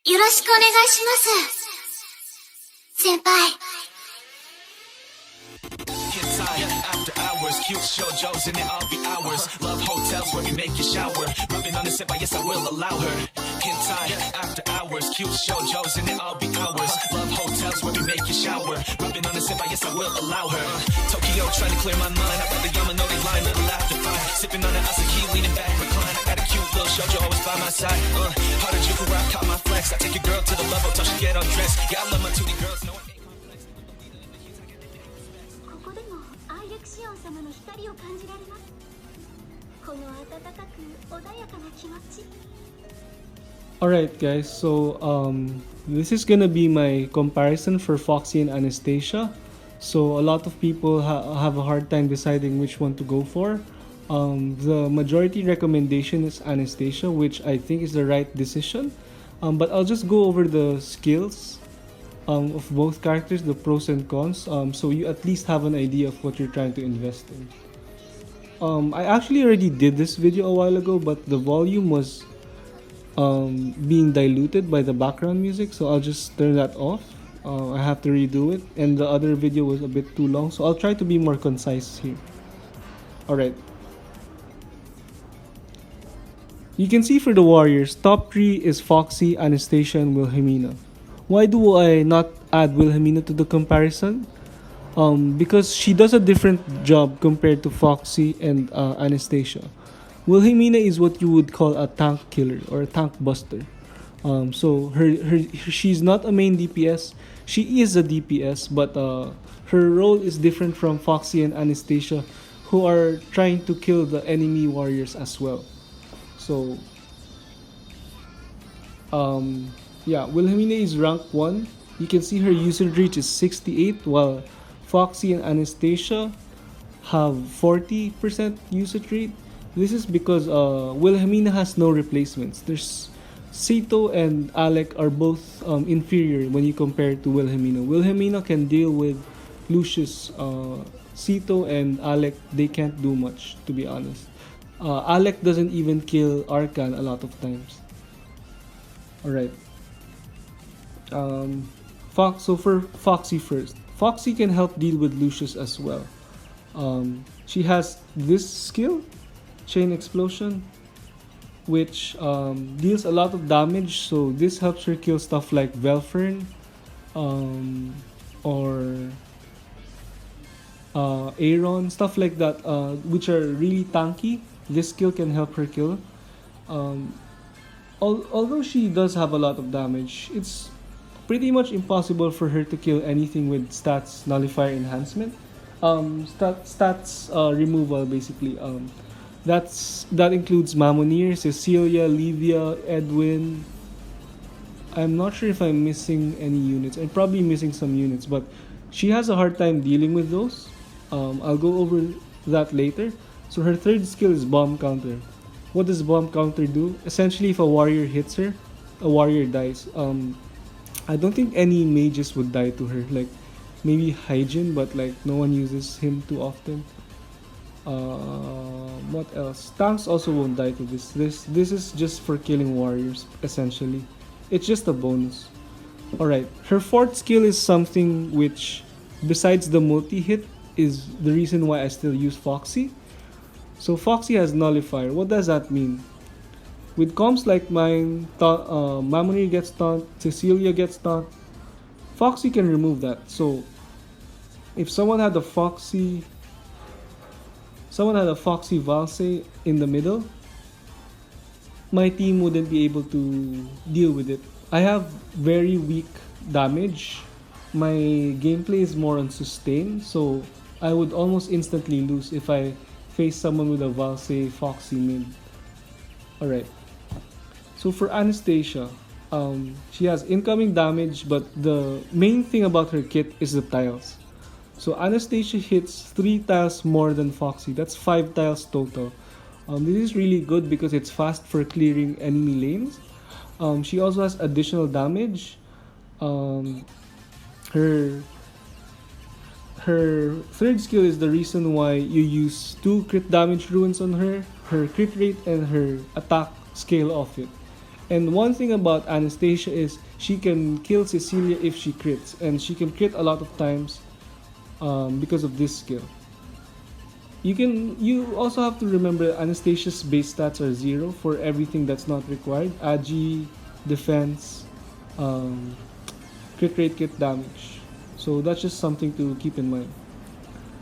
よろしくお願いします。先輩。After hours, cute shoujo's and it all be ours. Love hotels where we make you shower. Rubbing on the senpai, yes I will allow her. Hentai after hours, cute shoujo's and it all be ours. Love hotels where we make you shower. Rubbing on the senpai, yes I will allow her. Tokyo trying to clear my mind. I bet the Yamanori line, little after five. Sipping on the Asaki, leaning back, recline. I got a cute little shoujo always by my side. How did you where I caught my flex? I take your girl to the level till she get undressed. Yeah, I love my 2D girls. No one ain't complex. ここでもアイレクシオン様の光を感じられます。この暖かく穏やかな気持ち。Alright guys, so this is gonna be my comparison for Foxy and Anastasia. So a lot of people have a hard time deciding which one to go for. The majority recommendation is Anastasia, which I think is the right decision. But I'll just go over the skills of both characters, the pros and cons, so you at least have an idea of what you're trying to invest in. I actually already did this video a while ago, but the volume was being diluted by the background music, so I'll just turn that off. I have to redo it, and the other video was a bit too long, so I'll try to be more concise here. Alright. You can see for the warriors, top 3 is Foxy, Anastasia, and Wilhelmina. Why do I not add Wilhelmina to the comparison? Because she does a different job compared to Foxy and Anastasia. Wilhelmina is what you would call a tank killer or a tank buster. So she's not a main DPS. She is a DPS, but her role is different from Foxy and Anastasia, who are trying to kill the enemy warriors as well. So yeah, Wilhelmina is rank 1. You can see her usage reach is 68, while Foxy and Anastasia have 40% usage rate. This is because Wilhelmina has no replacements. There's Sito and Alec are both inferior when you compare to Wilhelmina. Wilhelmina can deal with Lucius. Sito and Alec, they can't do much, to be honest. Alec doesn't even kill Arcan a lot of times. Alright. So for Foxy first. Foxy can help deal with Lucius as well. She has this skill, Chain Explosion, which deals a lot of damage. So this helps her kill stuff like Velfern or Aaron, stuff like that, which are really tanky. This skill can help her kill. Although she does have a lot of damage, it's pretty much impossible for her to kill anything with stats nullifier enhancement. Stats removal basically. That includes Mamonir, Cecilia, Livia, Edwin. I'm not sure if I'm missing any units. I'm probably missing some units, but she has a hard time dealing with those. I'll go over that later. So her third skill is Bomb Counter. What does Bomb Counter do? Essentially, if a warrior hits her, a warrior dies. I don't think any mages would die to her. Like maybe Hyjin, but like no one uses him too often. What else? Tanks also won't die to this. This is just for killing warriors, essentially. It's just a bonus. Alright, her fourth skill is something which, besides the multi-hit, is the reason why I still use Foxy. So Foxy has Nullifier. What does that mean? With comps like mine, Mamonir gets taunt, Cecilia gets taunt, Foxy can remove that. So if someone had a Foxy Valse in the middle, my team wouldn't be able to deal with it. I have very weak damage. My gameplay is more on sustain, so I would almost instantly lose if I face someone with a Valse Foxy mid. Alright. So for Anastasia, she has incoming damage, but the main thing about her kit is the tiles. So Anastasia hits 3 tiles more than Foxy. That's 5 tiles total. This is really good because it's fast for clearing enemy lanes. She also has additional damage. Her third skill is the reason why you use 2 crit damage runes on her. Her crit rate and her attack scale off it. And one thing about Anastasia is she can kill Cecilia if she crits, and she can crit a lot of times because of this skill. You also have to remember Anastasia's base stats are 0 for everything that's not required. Agi, defense, crit rate, crit damage. So that's just something to keep in mind.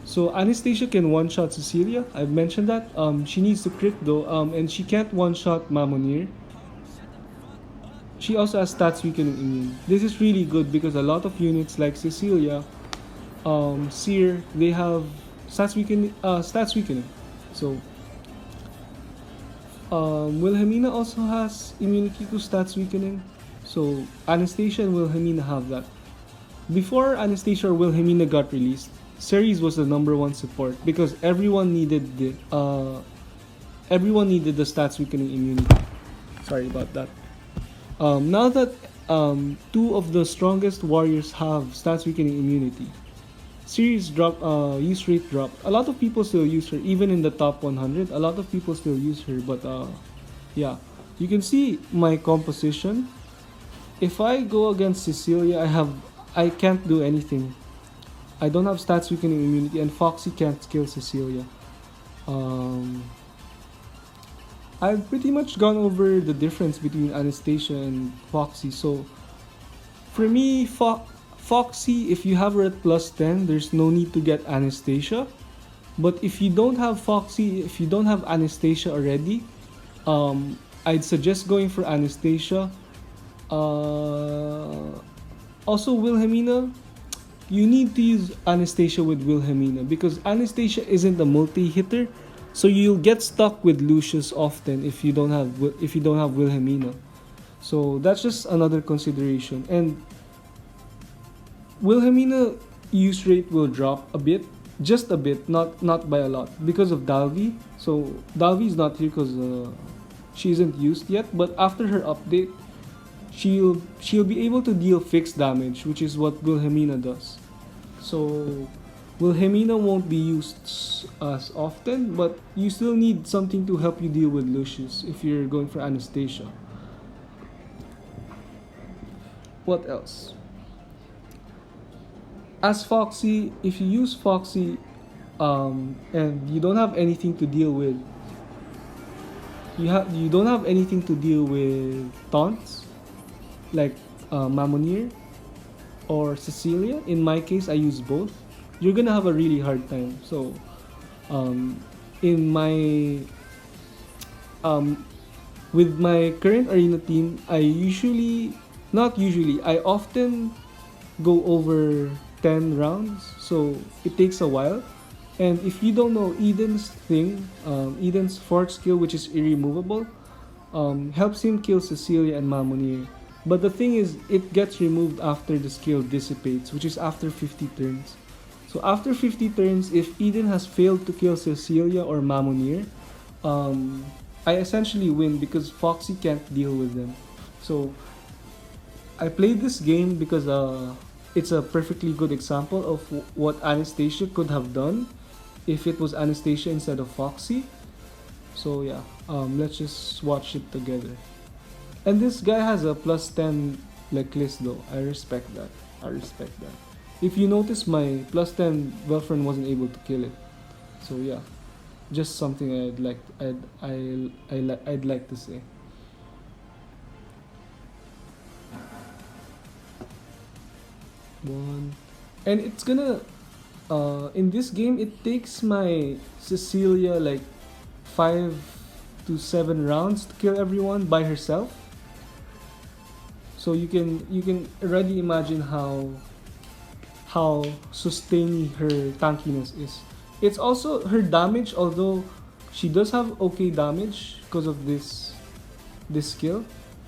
So Anastasia can one-shot Cecilia. I've mentioned that. She needs to crit though, and she can't one-shot Mamonir. She also has stats weakening immune. This is really good because a lot of units like Cecilia, seir, they have stats weakening. So Wilhelmina also has immunity to stats weakening. So Anastasia and Wilhelmina have that. Before Anastasia or Wilhelmina got released, Ceres was the #1 support because everyone needed the stats weakening immunity. Sorry about that. Now that two of the strongest warriors have stats weakening immunity, Ceres use rate dropped. A lot of people still use her, even in the top 100. A lot of people still use her, but yeah, you can see my composition. If I go against Cecilia, I can't do anything. I don't have stats weakening immunity, and Foxy can't kill Cecilia. I've pretty much gone over the difference between Anastasia and Foxy. So for me, Foxy, if you have her at +10, there's no need to get Anastasia. But if you don't have Foxy, if you don't have Anastasia already, I'd suggest going for Anastasia. Also Wilhelmina, you need to use Anastasia with Wilhelmina because Anastasia isn't a multi-hitter, so you'll get stuck with Lucius often if you don't have Wilhelmina. So that's just another consideration. And Wilhelmina use rate will drop a bit, just a bit, not by a lot, because of Dalvi. So Dalvi is not here because she isn't used yet, but after her update, she'll be able to deal fixed damage, which is what Wilhelmina does. So Wilhelmina won't be used as often, but you still need something to help you deal with Lucius if you're going for Anastasia. What else? As Foxy, if you use Foxy and you don't have anything to deal with, you don't have anything to deal with taunts like Mamonir or Cecilia. In my case, I use both. You're gonna have a really hard time. So with my current arena team, I often go over 10 rounds, so it takes a while. And if you don't know Edin's thing, Edin's fourth skill, which is irremovable, helps him kill Cecilia and Mamonir. But the thing is, it gets removed after the skill dissipates, which is after 50 turns. So after 50 turns, if Edin has failed to kill Cecilia or Mamonir, I essentially win because Foxy can't deal with them. So I played this game because it's a perfectly good example of what Anastasia could have done if it was Anastasia instead of Foxy. So yeah, let's just watch it together. And this guy has a +10 like list though. I respect that. If you notice, my +10 Velfern wasn't able to kill it. So yeah, just something I'd like to say. One, and it's gonna in this game it takes my Cecilia like 5 to 7 rounds to kill everyone by herself. So you can already imagine how sustaining her tankiness is. It's also her damage, although she does have okay damage because of this skill.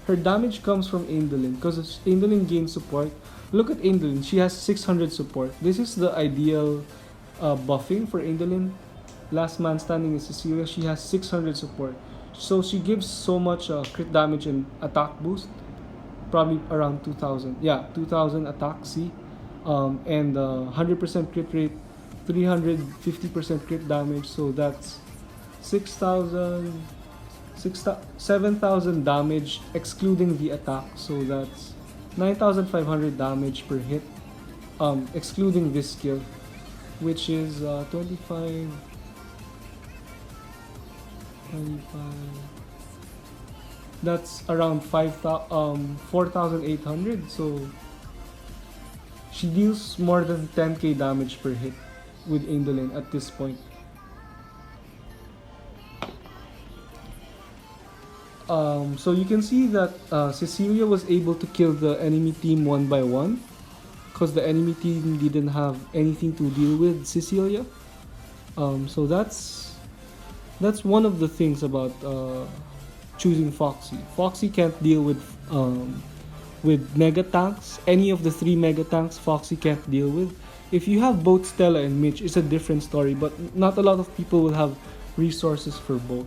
Her damage comes from Indolin because Indolin gains support. Look at Indolin, she has 600 support. This is the ideal buffing for Indolin. Last man standing is Cecilia. She has 600 support, so she gives so much crit damage and attack boost. Probably around 2000. Yeah, 2000 attack C, and 100% crit rate, 350% crit damage. So that's 6,000 7,000 damage excluding the attack, so that's 9,500 damage per hit, excluding this skill, which is 25. That's around 4,800. So she deals more than 10k damage per hit with Indolin at this point. So you can see that Cecilia was able to kill the enemy team one by one, because the enemy team didn't have anything to deal with Cecilia. So that's one of the things about choosing Foxy. Foxy can't deal with mega tanks. Any of the 3 mega tanks Foxy can't deal with. If you have both Stella and Mitch, it's a different story, but not a lot of people will have resources for both.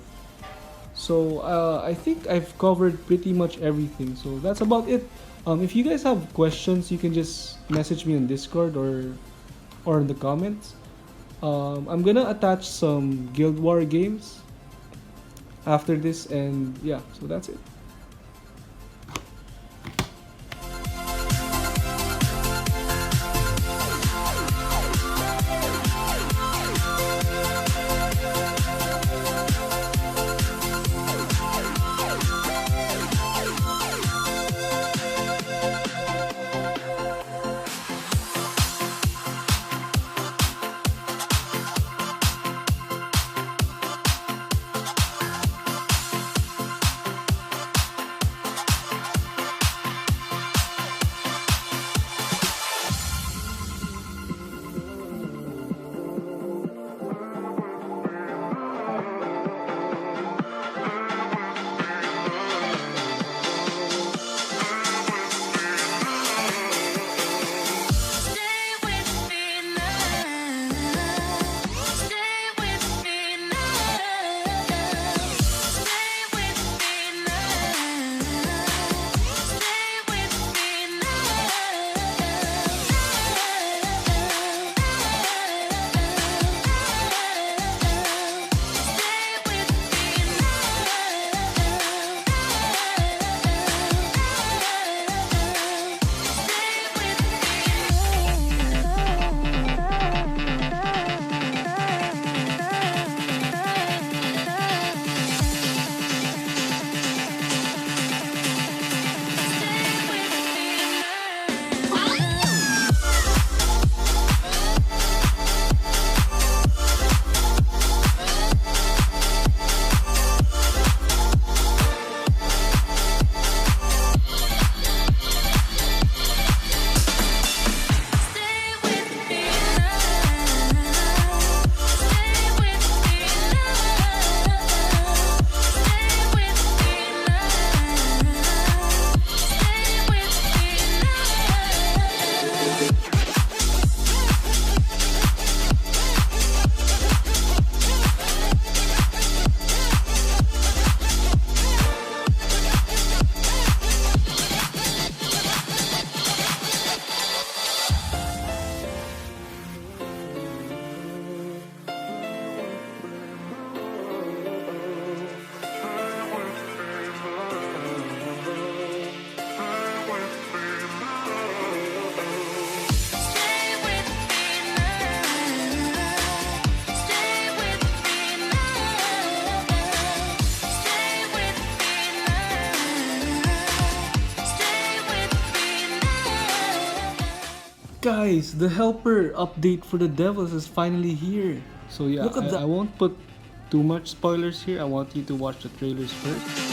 So I think I've covered pretty much everything. So that's about it. If you guys have questions, you can just message me on Discord or in the comments. I'm gonna attach some Guild War games after this, and yeah, so that's it. Guys, the helper update for the devils is finally here. So yeah, I won't put too much spoilers here. I want you to watch the trailers first.